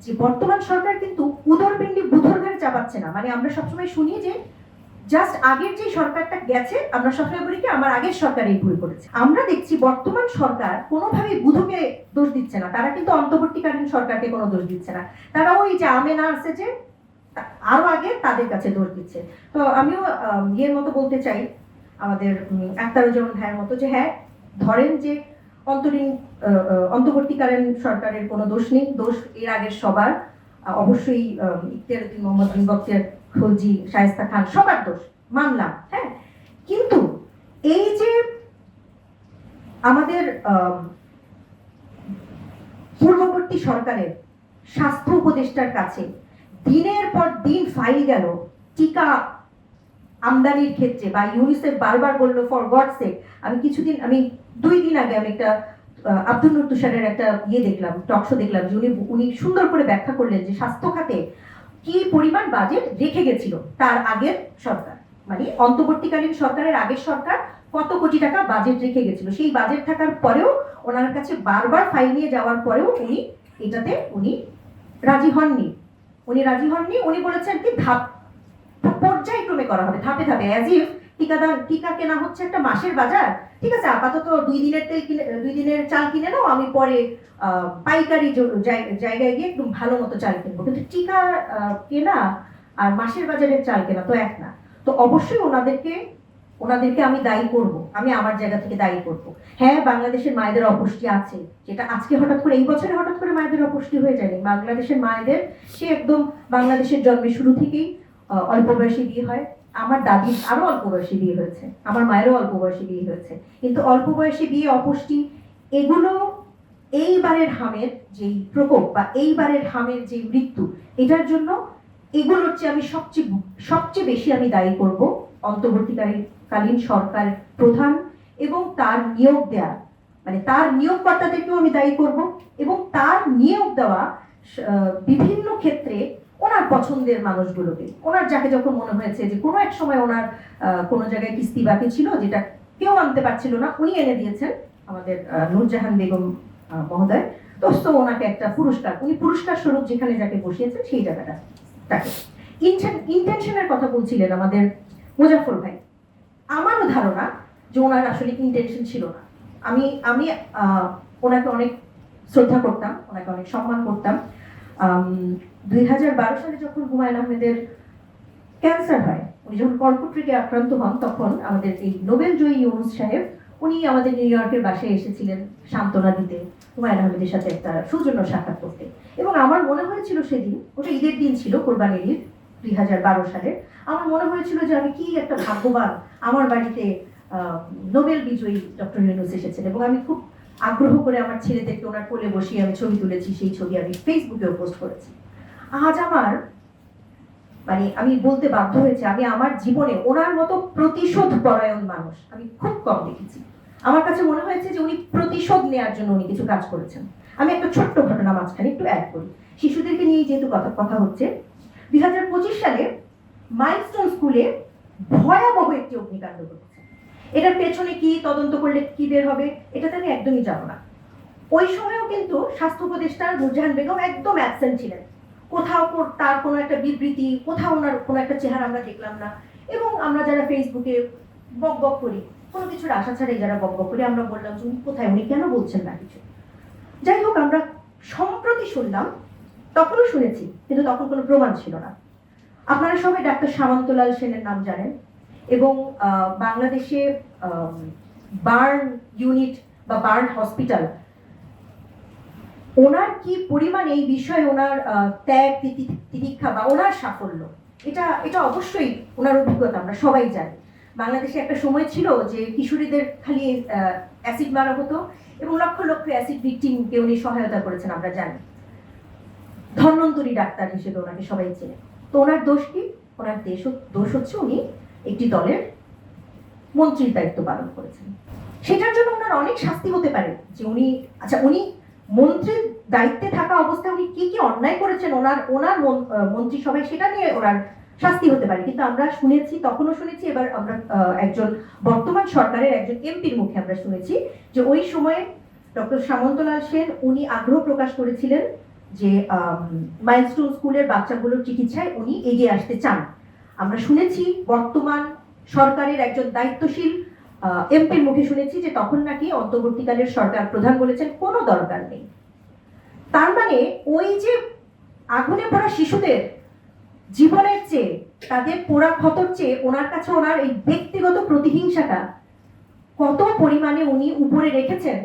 যে বর্তমান সরকার কিন্তু উদরপিণ্ডি বুধর ঘাড়ে চাপাচ্ছে না। মানে আমরা সবসময় শুনি যে জাস্ট আগের যে সরকারটা গেছে আমরা সবসময় বলি কি আমার আগের সরকার এই ভুল করেছে। আমরা দেখছি বর্তমান সরকার কোনোভাবেই বুধকে দোষ দিচ্ছে না, তারা কিন্তু অন্তর্বর্তীকালীন সরকারকে কোনো দোষ দিচ্ছে না, তারা ওই যে আমেনা আছে যে আরো আগে তাদের কাছে দোষ দিচ্ছে। তো আমিও ইয়ের মতো বলতে চাই আমাদের আখতারুজ্জামান ভাইয়ের মতো যে হ্যাঁ ধরেন যে অন্তর্বর্তীকালীন সরকারের কোনো দোষ নেই, দোষ এর আগের সবার, অবশ্যই ইখতিয়ার উদ্দিন মোহাম্মদ বিন বখতিয়ার খলজি, শায়েস্তা খান সবার দোষ মানলাম, হ্যাঁ। কিন্তু এই যে আমাদের পূর্ববর্তী সরকারের স্বাস্থ্য উপদেষ্টার কাছে দিনের পর দিন ফাইল গেল টিকা আমদানির ক্ষেত্রে, বা ইউনিসেফ বারবার বললো ফর গড সেক। আমি 2 দিন আগে আমি একটা আব্দুল নূর তুষারের একটা দেখলাম, টকশো দেখলাম, যে উনি সুন্দর করে ব্যাখ্যা করলেন যে স্বাস্থ্য খাতে কি পরিমাণ বাজেট রেখে গেছিল তার আগের সরকার, মানে অন্তর্বর্তীকালীন সরকারের আগের সরকার কত কোটি টাকা বাজেট রেখে গেছিল। সেই বাজেট থাকার পরেও ওনার কাছে বারবার ফাইল নিয়ে যাওয়ার পরেও উনি রাজি হননি। উনি বলেছেন কি পর্যায়ক্রমে করা হবে, ধাপে ধাপে, অ্যাজ ইফ টিকা কেনা হচ্ছে একটা মাসের বাজার। ঠিক আছে, আপাতত 2 দিনের তেল কিনে 2 দিনের চাল কিনে নাও, আমি পরে পাইকারি জায়গায় গিয়ে একদম ভালো মতো চাল কিনবো। কিন্তু টিকা কেনা আর মাসের বাজারের চাল কেনা তো এক না। তো অবশ্যই ওনাদেরকে আমি দায়ী করব, আমি আমার জায়গা থেকে দায়ী করব। হ্যাঁ, বাংলাদেশের মায়েদের অপুষ্টি আছে, যেটা আজকে হঠাৎ করে এই বছরে হঠাৎ করে মায়েদের অপুষ্টি হয়ে যায়নি। বাংলাদেশের মায়েদের সে একদম বাংলাদেশের জন্মের শুরু থেকেই অল্প বয়সে বিয়ে হয়। আমার দাদির আরো অল্প বয়সে বিয়ে হয়েছে, আমার মায়েরও অল্প বয়সে বিয়ে হয়েছে। কিন্তু অল্প বয়সে বিয়ে, অপুষ্টি, এগুলো এইবারের হামের যেই প্রকোপ বা এইবারের হামের যে মৃত্যু, এটার জন্য এগুলোর চেয়ে আমি সবচেয়ে বেশি আমি দায়ী করব অন্তর্বর্তীকালীন সরকার প্রধান এবং তার নিয়োগ দেয়া, মানে তার নিয়োগকর্তাদেরকেও আমি দায়ী করব, এবং তার নিয়োগ দেওয়া বিভিন্ন ক্ষেত্রে ওনার পছন্দের মানুষগুলোকে, ওনার যাকে যখন মনে হয়েছে যে কোনো এক সময় ওনার কোনো জায়গায় কিস্তি বাকি ছিল যেটা কেউ আনতে পারছিল না, উনি এনে দিয়েছেন আমাদের নূরজাহান বেগম মহোদয়। তো ওনাকে একটা উনি পুরস্কার স্বরূপ যেখানে যাকে বসিয়েছেন সেই জায়গাটা তাকে। ইন্টেনশনের কথা বলছিলেন আমাদের মুজাফফর ভাই। আমারও ধারণা যে ওনার আসলে ইন্টেনশন ছিল না। আমি ওনাকে অনেক শ্রদ্ধা করতাম, ওনাকে অনেক সম্মান করতাম। 2012 সালে যখন হুমায়ুন আহমেদের ক্যান্সার হয়, উনি যখন কর্কট রোগে আক্রান্ত হন, তখন আমাদের এই নোবেল জয়ী ইউনুস সাহেব উনি আমাদের নিউ ইয়র্কের বাসায় এসেছিলেন সান্ত্বনা দিতে, হুমায়ুন আহমেদের সাথে একটা সৌজন্য সাক্ষাৎ করতে। এবং আমার মনে হয়েছিল সেদিন, ওটা ঈদের দিন ছিল, কোরবানির ঈদ 2012 সালে, আমার মনে হয়েছিল যে আমি কি একটা ভাগ্যবান, আমার বাড়িতে নোবেল বিজয়ী ডক্টর ইউনুস এসেছেন। এবং আমি খুব আগ্রহ করে আমার ছেলেদেরকে ওনার কোলে বসিয়ে আমি ছবি তুলেছি, সেই ছবি আমি ফেসবুকেও পোস্ট করেছি। আজ মানে আমি বলতে বাধ্য হয়েছে, আমি আমার জীবনে ওনার মতো প্রতিশোধ পরায়ণ মানুষ আমি খুব কম দেখেছি। আমার কাছে মনে হয়েছে যে উনি প্রতিশোধ নেওয়ার জন্য উনি কিছু কাজ করেছেন। আমি একটা ছোট্ট ঘটনা মাঝখানে একটু অ্যাড করি, শিশুদেরকে নিয়ে যেহেতু কথা হচ্ছে। 2025 সালে মাইলস্টোন স্কুলে ভয়াবহ একটি অগ্নিকাণ্ড ঘটেছে। এটার পেছনে কি তদন্ত করলে কি বের হবে এটাতে আমি একদমই যাব না। ওই সময়ও কিন্তু স্বাস্থ্য উপদেষ্টা নূরজাহান বেগম একদম অ্যাবসেন্ট ছিলেন। কোথাও তার কোনো একটা বিবৃতি, কোথাও ওনার কোনো একটা চেহারা আমরা দেখলাম না। এবং আমরা যারা ফেসবুকে বক করি, কোনো কিছুর আশা ছাড়াই যারা বক করি, আমরা বললাম যে উনি কোথায়, উনি কেন বলছেন না কিছু। যাই হোক, আমরা সম্প্রতি শুনলাম, তখনও শুনেছি কিন্তু তখন কোনো প্রমাণ ছিল না। আপনারা সবাই ডাক্তার সামন্তলাল সেনের নাম জানেন, এবং বাংলাদেশে বার্ন ইউনিট বা বার্ন হসপিটাল, ওনার কি পরিমাণ এই বিষয়ে ওনার ত্যাগ তিতিক্ষা বা ওনার সাফল্য, এটা অবশ্যই ওনার অভিজ্ঞতা আমরা সবাই জানি। বাংলাদেশে একটা সময় ছিল যে কিশোরীদের খালি অ্যাসিড মারা হতো এবং লক্ষ লক্ষ অ্যাসিড ভিকটিমকে উনি সহায়তা করেছেন, আমরা জানি। ধন্বন্তরী ডাক্তার হিসেবে ওনাকে সবাই চেনে। তো ওনার দোষ কি? ওনার দোষ হচ্ছে উনি একটি দলের মন্ত্রীর দায়িত্ব পালন করেছেন। সেটার জন্য ওনার অনেক শাস্তি হতে পারে, যে উনি মন্ত্রীর দায়িত্বে থাকা অবস্থায় উনি কি কি অন্যায় করেছেন ওনার মন্ত্রিসভায়, সেটা নিয়ে ওনার শাস্তি হতে পারে। কিন্তু আমরা শুনেছি, তখনও শুনেছি, এবার আমরা একজন বর্তমান সরকারের একজন এমপির মুখে আমরা শুনেছি যে ওই সময়ে ডক্টর সামন্তলাল সেন উনি আগ্রহ প্রকাশ করেছিলেন যে মাইলস্টোন স্কুলের বাচ্চাগুলোর চিকিৎসায় উনি এগিয়ে আসতে চান। আমরা শুনেছি বর্তমান সরকারের একজন দায়িত্বশীল এমপির মুখে শুনেছি যে তখন নাকি অন্তর্বর্তীকালের সরকার প্রধান বলেছেন কোনো দরকার নেই। তার মানে ওই যে আগুনে পড়া শিশুদের জীবনের চেয়ে, তাদের পোড়া ক্ষতর চেয়ে ওনার কাছে ওনার এই ব্যক্তিগত প্রতিহিংসাটা কত পরিমাণে উনি উপরে রেখেছেন